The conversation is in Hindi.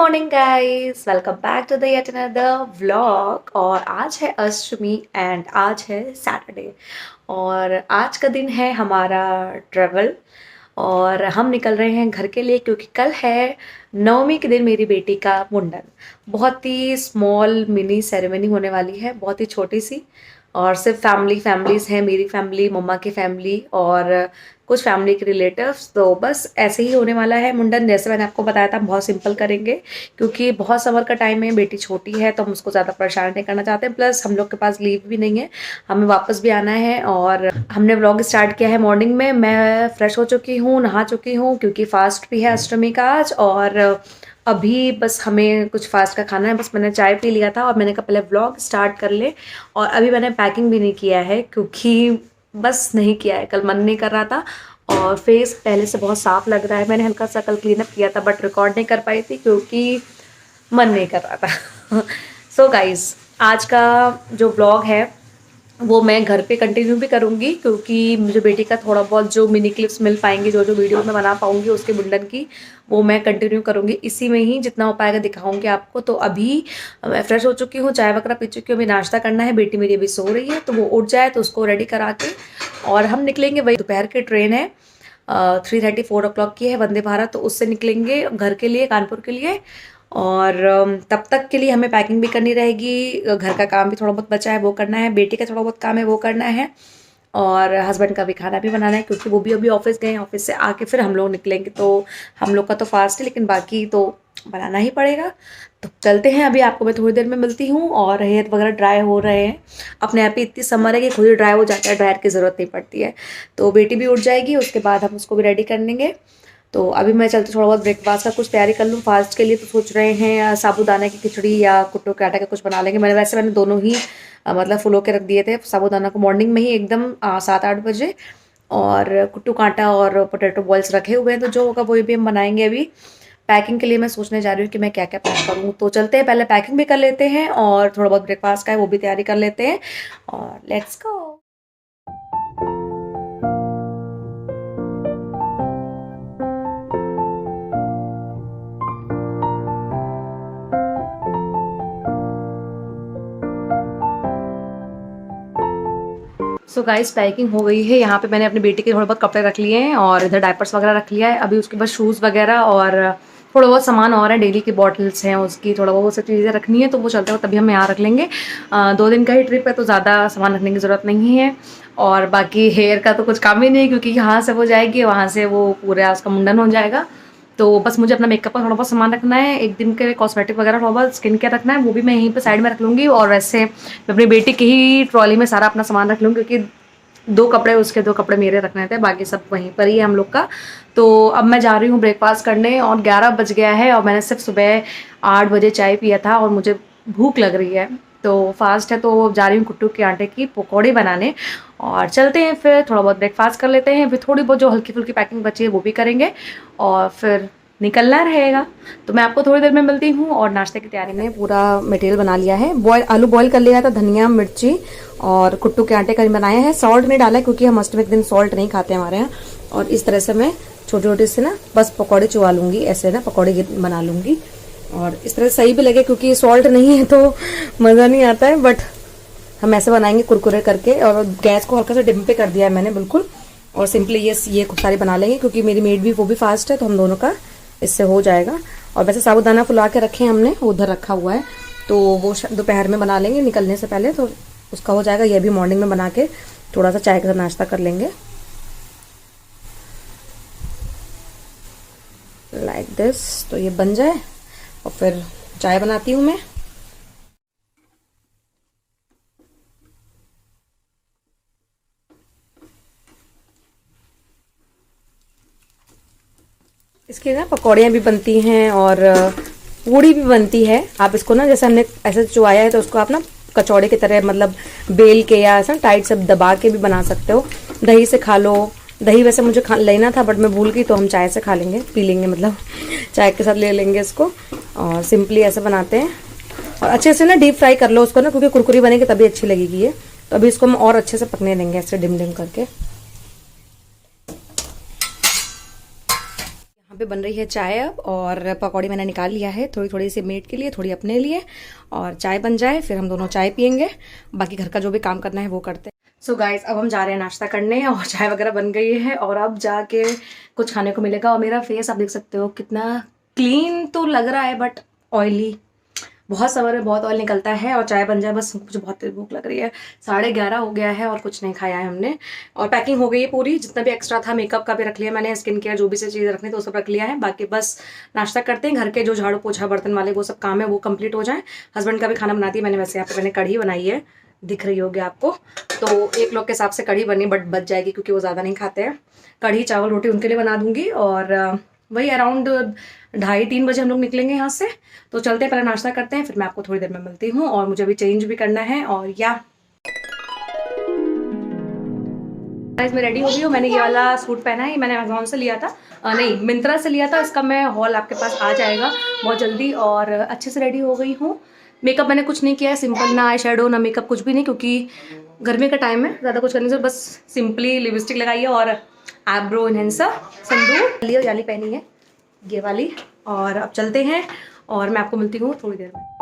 Morning guys, welcome back to the yet another vlog. और आज है अष्टमी एंड आज है सैटरडे और आज का दिन है हमारा ट्रेवल। और हम निकल रहे हैं घर के लिए क्योंकि कल है नवमी के दिन मेरी बेटी का मुंडन। बहुत ही स्मॉल मिनी सेरेमनी होने वाली है, बहुत ही छोटी सी। और सिर्फ फैमिलीज़ हैं, मेरी फैमिली, मम्मा की फैमिली और कुछ फैमिली के रिलेटिव्स। तो बस ऐसे ही होने वाला है मुंडन। जैसे मैंने आपको बताया था, बहुत सिंपल करेंगे क्योंकि बहुत समर का टाइम है, बेटी छोटी है तो हम उसको ज़्यादा परेशान नहीं करना चाहते। प्लस हम लोग के पास लीव भी नहीं है, हमें वापस भी आना है। और हमने व्लॉग स्टार्ट किया है मॉर्निंग में। मैं फ्रेश हो चुकी हूँ, नहा चुकी हूँ क्योंकि फास्ट भी है अष्टमी का आज। और अभी बस हमें कुछ फास्ट का खाना है। बस मैंने चाय पी लिया था और मैंने कहा पहले व्लॉग स्टार्ट कर ले। और अभी मैंने पैकिंग भी नहीं किया है क्योंकि बस नहीं किया है, कल मन नहीं कर रहा था। और फेस पहले से बहुत साफ लग रहा है। मैंने हल्का सा कल क्लीन अप किया था बट रिकॉर्ड नहीं कर पाई थी क्योंकि मन नहीं कर रहा था। सो गाइस, आज का जो व्लॉग है वो मैं घर पे कंटिन्यू भी करूँगी क्योंकि मुझे बेटी का थोड़ा बहुत जो मिनी क्लिप्स मिल पाएंगी, जो जो वीडियो मैं बना पाऊँगी उसके मुंडन की, वो मैं कंटिन्यू करूँगी। इसी में ही जितना हो पाएगा दिखाऊँगी आपको। तो अभी मैं फ्रेश हो चुकी हूँ, चाय वगैरह पी चुकी हूँ, अभी नाश्ता करना है। बेटी मेरी अभी सो रही है तो वो उठ जाए तो उसको रेडी करा के और हम निकलेंगे। वही दोपहर की ट्रेन है, 3:30-4 o'clock की है, वंदे भारत। तो उससे निकलेंगे घर के लिए, कानपुर के लिए। और तब तक के लिए हमें पैकिंग भी करनी रहेगी, घर का काम भी थोड़ा बहुत बचा है वो करना है, बेटी का थोड़ा बहुत काम है वो करना है, और हस्बैंड का भी खाना भी बनाना है क्योंकि वो भी अभी ऑफिस गए हैं। ऑफिस से आके फिर हम लोग निकलेंगे। तो हम लोग का तो फास्ट है लेकिन बाकी तो बनाना ही पड़ेगा। तो चलते हैं, अभी आपको मैं थोड़ी देर में मिलती हूँ। और हेयर वगैरह ड्राई हो रहे हैं अपने आप ही। इतनी समर है कि खुद ही ड्राई हो जाता है, ड्रायर की ज़रूरत नहीं पड़ती है। तो बेटी भी उठ जाएगी, उसके बाद हम उसको भी रेडी कर लेंगे। तो अभी मैं चलते थोड़ा बहुत ब्रेकफास्ट का कुछ तैयारी कर लूँ फास्ट के लिए। तो सोच रहे हैं साबूदाना की खिचड़ी या कुट्टू के आटा का कुछ बना लेंगे। मैंने दोनों ही मतलब फुलो के रख दिए थे साबूदाना को मॉर्निंग में ही एकदम 7-8 बजे। और कुट्टू कांटा और पोटैटो बॉल्स रखे हुए हैं, तो जो होगा वही भी हम बनाएंगे। अभी पैकिंग के लिए मैं सोचने जा रही हूँ कि मैं क्या क्या पैक करूँ। तो चलते हैं, पहले पैकिंग भी कर लेते हैं और थोड़ा बहुत ब्रेकफास्ट का है वो भी तैयारी कर लेते हैं और let's go. So guys, packing हो गई है। यहाँ पे मैंने अपनी बेटी के थोड़े बहुत कपड़े रख लिए हैं और इधर डायपर्स वगैरह रख लिया है। अभी उसके बाद शूज़ वगैरह और थोड़ा बहुत सामान और है, डेली की बॉटल्स हैं उसकी, थोड़ा बहुत सब चीज़ें रखनी है। तो वो चलते हो तभी हम यहाँ रख लेंगे। 2 दिन का ही ट्रिप है तो ज़्यादा सामान रखने की ज़रूरत नहीं है। और बाकी हेयर का तो कुछ काम ही नहीं क्योंकि यहाँ से वो जाएगी, वहाँ से वो पूरा उसका मुंडन हो जाएगा। तो बस मुझे अपना मेकअप का थोड़ा बहुत सामान रखना है, एक दिन के कॉस्मेटिक वगैरह थोड़ा बहुत स्किन केयर रखना है, वो भी मैं यहीं पे साइड में रख लूँगी। और वैसे मैं अपनी बेटी की ही ट्रॉली में सारा अपना सामान रख लूँगी क्योंकि 2 कपड़े उसके, 2 कपड़े मेरे रखने थे, बाकी सब वहीं पर ही है हम लोग का। तो अब मैं जा रही हूँ ब्रेकफास्ट करने और 11 बज गया है और मैंने सिर्फ सुबह 8 बजे चाय पिया था और मुझे भूख लग रही है। तो फास्ट है तो जा रही हूँ कुट्टू के आटे की पकौड़े बनाने। और चलते हैं फिर थोड़ा बहुत ब्रेकफास्ट कर लेते हैं, फिर थोड़ी बहुत जो हल्की फुल्की पैकिंग बची है वो भी करेंगे और फिर निकलना रहेगा। तो मैं आपको थोड़ी देर में मिलती हूँ। और नाश्ते की तैयारी में पूरा मटेरियल बना लिया है। आलू बॉयल कर लिया था, धनिया मिर्ची और कुट्टू के आटे का बनाया है। सॉल्ट नहीं डाला है क्योंकि हम अष्टमी के दिन सॉल्ट नहीं खाते हमारे यहाँ। और इस तरह से मैं छोटे छोटे से ना बस पकौड़े चुवा लूँगी, ऐसे ना पकौड़े बना लूँगी। और इस तरह सही भी लगे क्योंकि सॉल्ट नहीं है तो मज़ा नहीं आता है, बट हम ऐसे बनाएंगे कुरकुरे करके। और गैस को हल्का सा डिम पे कर दिया है मैंने बिल्कुल। और सिंपली ये खूब सारी बना लेंगे क्योंकि मेरी मेड भी वो भी फास्ट है तो हम दोनों का इससे हो जाएगा। और वैसे साबूदाना फुला के रखे हैं हमने, उधर रखा हुआ है, तो वो दोपहर में बना लेंगे निकलने से पहले, तो उसका हो जाएगा। ये भी मॉर्निंग में बना के थोड़ा सा चाय के साथ नाश्ता कर लेंगे लाइक दिस। तो ये बन जाए और फिर चाय बनाती हूँ मैं। इसकी ना पकौड़ियाँ भी बनती हैं और पूड़ी भी बनती है। आप इसको ना जैसे हमने ऐसे चुवाया है तो उसको आप ना कचौड़े की तरह मतलब बेल के या ऐसा टाइट से दबा के भी बना सकते हो। दही से खा लो। दही वैसे मुझे लेना था बट मैं भूल गई, तो हम चाय से खा लेंगे, पी लेंगे, मतलब चाय के साथ ले लेंगे इसको। और सिंपली ऐसे बनाते हैं। और अच्छे से ना डीप फ्राई कर लो उसको ना, क्योंकि कुरकुरी बनेगी तभी अच्छी लगेगी ये। तो अभी इसको हम और अच्छे से पकने देंगे ऐसे डिम डिम करके। यहाँ पे बन रही है चाय अब, और पकौड़ी मैंने निकाल लिया है, थोड़ी थोड़ी सी मेट के लिए, थोड़ी अपने लिए, और चाय बन जाए फिर हम दोनों चाय पियेंगे, बाकी घर का जो भी काम करना है वो करते हैं। सो गाइस, अब हम जा रहे हैं नाश्ता करने, और चाय वगैरह बन गई है, और अब जाके कुछ खाने को मिलेगा। और मेरा फेस आप देख सकते हो कितना क्लीन तो लग रहा है, बट ऑयली, बहुत समर में बहुत ऑयल निकलता है। और चाय बन जाए बस, मुझे बहुत तेज भूख लग रही है। 11:30 हो गया है और कुछ नहीं खाया है हमने। और पैकिंग हो गई है पूरी, जितना भी एक्स्ट्रा था मेकअप का भी रख लिया मैंने, स्किन केयर जो भी से चीज़ रखनी तो वो सब रख लिया है। बाकी बस नाश्ता करते हैं, घर के जो झाड़ू पोछा बर्तन वाले वो सब काम है वो कंप्लीट हो जाए। हस्बैंड का भी खाना बनाती है मैंने, वैसे यहाँ पे मैंने कढ़ी बनाई है, दिख रही होगी आपको। तो एक लोग के हिसाब से कढ़ी बनी, बट बच जाएगी क्योंकि वो ज़्यादा नहीं खाते हैं। कढ़ी चावल रोटी उनके लिए बना दूंगी, और वही अराउंड 2:30-3 बजे हम लोग निकलेंगे यहाँ से। तो चलते हैं, पहले नाश्ता करते हैं, फिर मैं आपको थोड़ी देर में मिलती हूँ। और मुझे अभी चेंज भी करना है। और या मैं रेडी हो गई हूँ। मैंने ये वाला सूट पहना है, ये मैंने अमेजोन से लिया था, नहीं मिंत्रा से लिया था। इसका मैं हॉल आपके पास आ जाएगा बहुत जल्दी। और अच्छे से रेडी हो गई हूँ। मेकअप मैंने कुछ नहीं किया है, सिंपल, ना आई शेडो ना मेकअप, कुछ भी नहीं, क्योंकि गर्मी का टाइम है, ज़्यादा कुछ करने से बस सिंपली लिपस्टिक लगाई है और आईब्रो इन्हेंसर, सिंदूर लियो, जाली पहनी है ये वाली। और अब चलते हैं, और मैं आपको मिलती हूँ थोड़ी देर में।